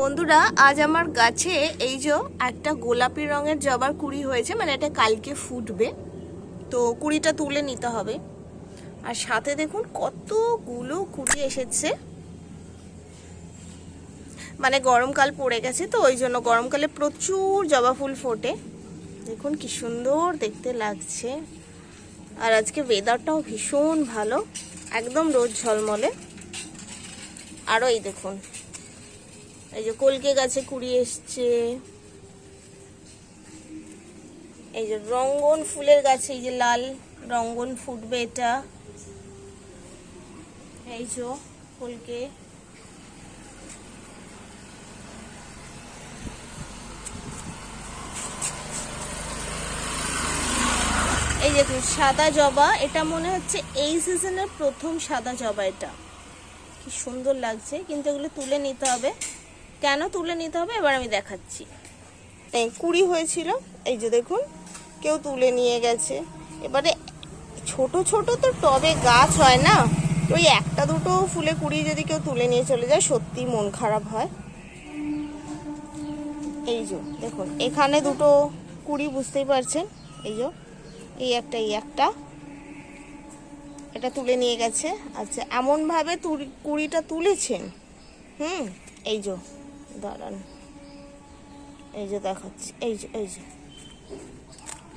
বন্ধুরা আজ আমার গাছে এই যে একটা গোলাপি রঙের জবার কুড়ি হয়েছে, মানে এটা কালকে ফুটবে, তো কুড়িটা তুলে নিতে হবে। আর সাথে দেখুন কতগুলো কুড়ি এসেছে, মানে গরমকাল পড়ে গেছে তো ওই জন্য গরমকালে প্রচুর জবা ফুল ফোটে। দেখুন কি সুন্দর দেখতে লাগছে। আর আজকে ওয়েদারটাও ভীষণ ভালো, একদম রোদ ঝলমলে। আরও এই দেখুন এই যে কলকে গাছে কুড়ি এসছে, এই যে রঙ্গন ফুলের গাছে এই যে লাল রঙ্গন ফুটবে, এটা এই যে কলকে। এই দেখুন সাদা জবা, এটা মনে হচ্ছে এই সিজনের প্রথম সাদা জবা, এটা কি সুন্দর লাগছে। কিন্তু এগুলো তুলে নিতে হবে। কেন তুলে নিতে হবে এবার আমি দেখাচ্ছি। এই কুড়ি হয়েছিল, এই যে দেখুন কেউ তুলে নিয়ে গেছে। এবারে ছোট ছোট তো টবে গাছ হয় না, ওই একটা দুটো ফুলে কুড়ি যদি কেউ তুলে নিয়ে চলে যায় সত্যি মন খারাপ হয়। এই যে দেখুন এখানে দুটো কুড়ি, বুঝতেই পারছেন, এই যে এই একটা এটা তুলে নিয়ে গেছে। আচ্ছা এমনভাবে কুড়িটা তুলেছেন, এই যে দাঁড়ান, এই যে দেখাচ্ছি, এই যে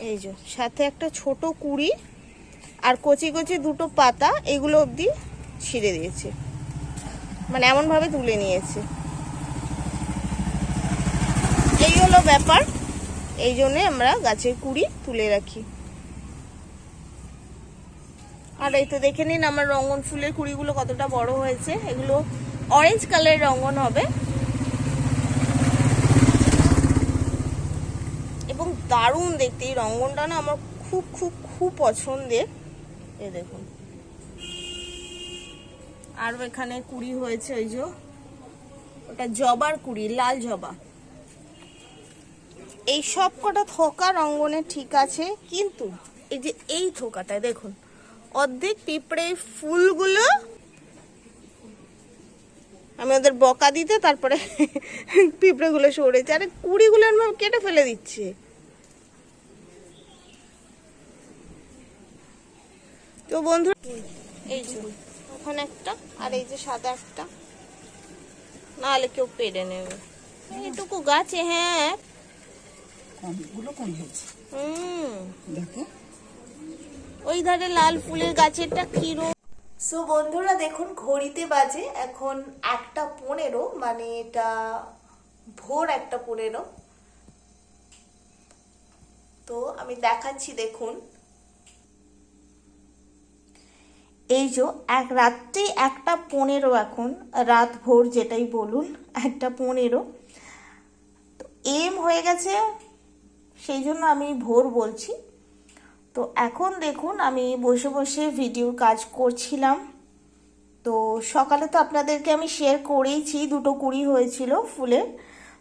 এই যে সাথে একটা ছোট কুড়ি আর কচি কচি দুটো পাতা, এগুলো অবধি ছিঁড়ে দিয়েছে, মানে এমনভাবে তুলে নিয়েছে। এই হলো ব্যাপার, এই জন্যে আমরা গাছের কুড়ি তুলে রাখি। আর এই তো দেখে নিন আমার রঙ্গন ফুলের কুড়িগুলো কতটা বড় হয়েছে। এগুলো অরেঞ্জ কালারের রঙ্গন হবে এবং দারুণ দেখতে। এই রঙ্গনটা না আমার খুব খুব খুব পছন্দের। এই দেখুন আর এখানে কুড়ি হয়েছে, ওই যে ওটা জবার কুড়ি, লাল জবা। এই সব কটা থোকা রঙ্গনে ঠিক আছে, কিন্তু এই যে এই থোকাটায় দেখুন অর্ধেক পিঁপড়ে ফুলগুলো আমি ওদের বকা দিতে তারপরে পিঁপড়েগুলো সরেছে, আরে কুড়িগুলো কেটে ফেলে দিচ্ছে। তো বন্ধু এই যে ওখানে একটা, আর এই যে সাদা একটা, নাহলে কেউ পেরে নেবে। এইটুকু গাছে হ্যাঁ দেখো ওই ধারে লাল ফুলের গাছেরটা কিরো। সো বন্ধুরা দেখুন ঘড়িতে বাজে এখন 1:15, মানে এটা ভোর 1:15। তো আমি দেখাচ্ছি দেখুন, এই যে রাত্রি 1:15, এখন রাত ভোর যেটাই বলুন 1:15। তো এম হয়ে গেছে সেই জন্য আমি ভোর বলছি। তো এখন দেখুন আমি বসে বসে ভিডিওর কাজ করছিলাম। তো সকালে তো আপনাদেরকে আমি শেয়ার করেইছি, দুটো কুড়ি হয়েছিল ফুলের,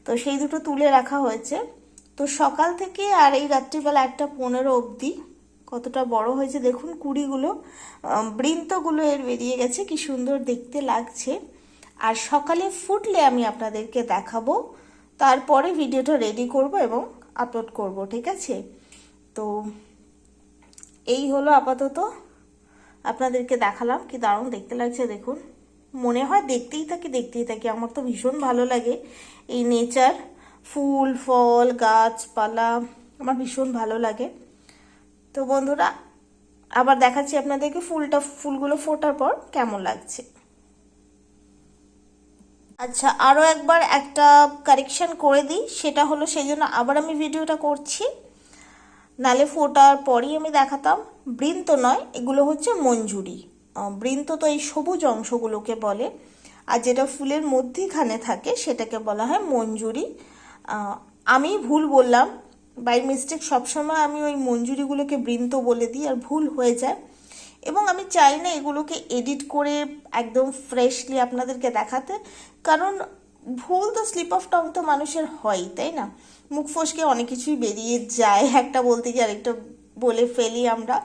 তো সেই দুটো তুলে রাখা হয়েছে। তো সকাল থেকে আর এই রাত্রিবেলা 1:15 অবধি কতটা বড় হয়েছে দেখুন কুড়িগুলো, বৃন্তগুলো এর বেরিয়ে গেছে, কি সুন্দর দেখতে লাগছে। আর সকালে ফুটলে আমি আপনাদেরকে দেখাবো, তারপরে ভিডিওটা রেডি করব এবং আপলোড করব, ঠিক আছে? তো এই হলো আপাতত আপনাদেরকে দেখালাম, কি দারুণ দেখতে লাগছে দেখুন। মনে হয় দেখতেই থাকি, আমার তো ভীষণ ভালো লাগে এই নেচার, ফুল ফল গাছপালা আমার ভীষণ ভালো লাগে। তো বন্ধুরা আবার দেখাচ্ছি আপনাদেরকে ফুলগুলো ফোটার পর কেমন লাগছে। আচ্ছা আরও একবার একটা কারেকশন করে দিই, সেটা হলো সেই জন্য আবার আমি ভিডিওটা করছি, নালে ফোটার পরই আমি দেখাতাম। বৃন্ত নয়, এগুলো হচ্ছে মঞ্জুরি। বৃন্ত তো এই সবুজ অংশগুলোকে বলে, আর যেটা ফুলের মধ্যিখানে থাকে সেটাকে বলা হয় মঞ্জুরি। আমি ভুল বললাম বাই মিস্টেক, সবসময় আমি ওই মঞ্জুরিগুলোকে বৃন্ত বলে দিই আর ভুল হয়ে যায়। এবং আমি চাই না এগুলোকে এডিট করে একদম ফ্রেশলি আপনাদেরকে দেখাতে, কারণ ভুল তো স্লিপ অফ টাং তো মানুষের হয়, তাই না? মুখ ফসকে অনেক কিছুই বেরিয়ে যায়, একটা বলতে গিয়ে আরেকটা বলে ফেলি আমরা,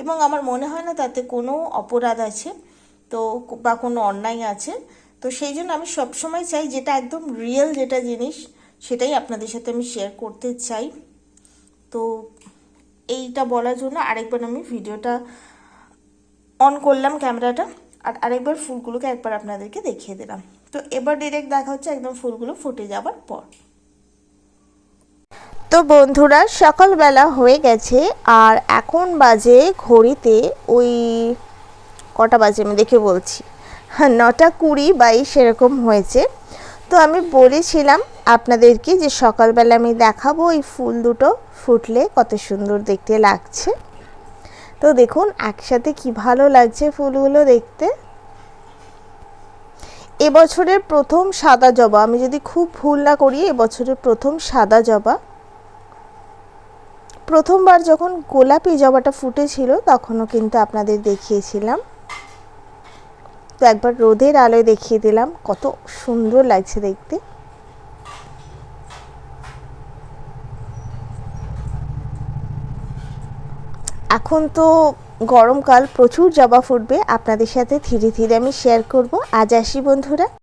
এবং আমার মনে হয় না তাতে কোনো অপরাধ আছে তো বা কোনো অন্যায় আছে। তো সেই জন্য আমি সবসময় চাই যেটা একদম রিয়েল যেটা জিনিস সেটাই আপনাদের সাথে আমি শেয়ার করতে চাই। তো এইটা বলার জন্য আরেকবার আমি ভিডিওটা অন করলাম ক্যামেরাটা, আর আরেকবার ফুলগুলোকে একবার আপনাদেরকে দেখিয়ে দিলাম। তো এবার ডিরেক্ট দেখা হচ্ছে একদম ফুলগুলো ফুটে যাওয়ার পর। তো বন্ধুরা সকালবেলা হয়ে গেছে আর এখন বাজে ঘড়িতে ওই কটা বাজে আমি দেখে বলছি, 9:20-22 সেরকম হয়েছে। তো আমি বলেছিলাম আপনাদেরকে যে সকালবেলা আমি দেখাবো এই ফুল দুটো ফুটলে কত সুন্দর দেখতে লাগছে। তো দেখুন একসাথে কি ভালো লাগছে ফুলগুলো দেখতে। এবছরের প্রথম সাদা জবা, আমি যদি খুব ভুল না করি এবছরের প্রথম সাদা জবা। প্রথমবার যখন গোলাপি জবাটা ফুটেছিল তখনও কিন্তু আপনাদের দেখিয়েছিলাম। তো একবার রোদের আলোয় দেখিয়ে দিলাম কত সুন্দর লাগছে দেখতে। এখন তো গরমকাল, প্রচুর জবা ফুটবে, আপনাদের সাথে ধীরে ধীরে আমি শেয়ার করব। আজ আসি বন্ধুরা।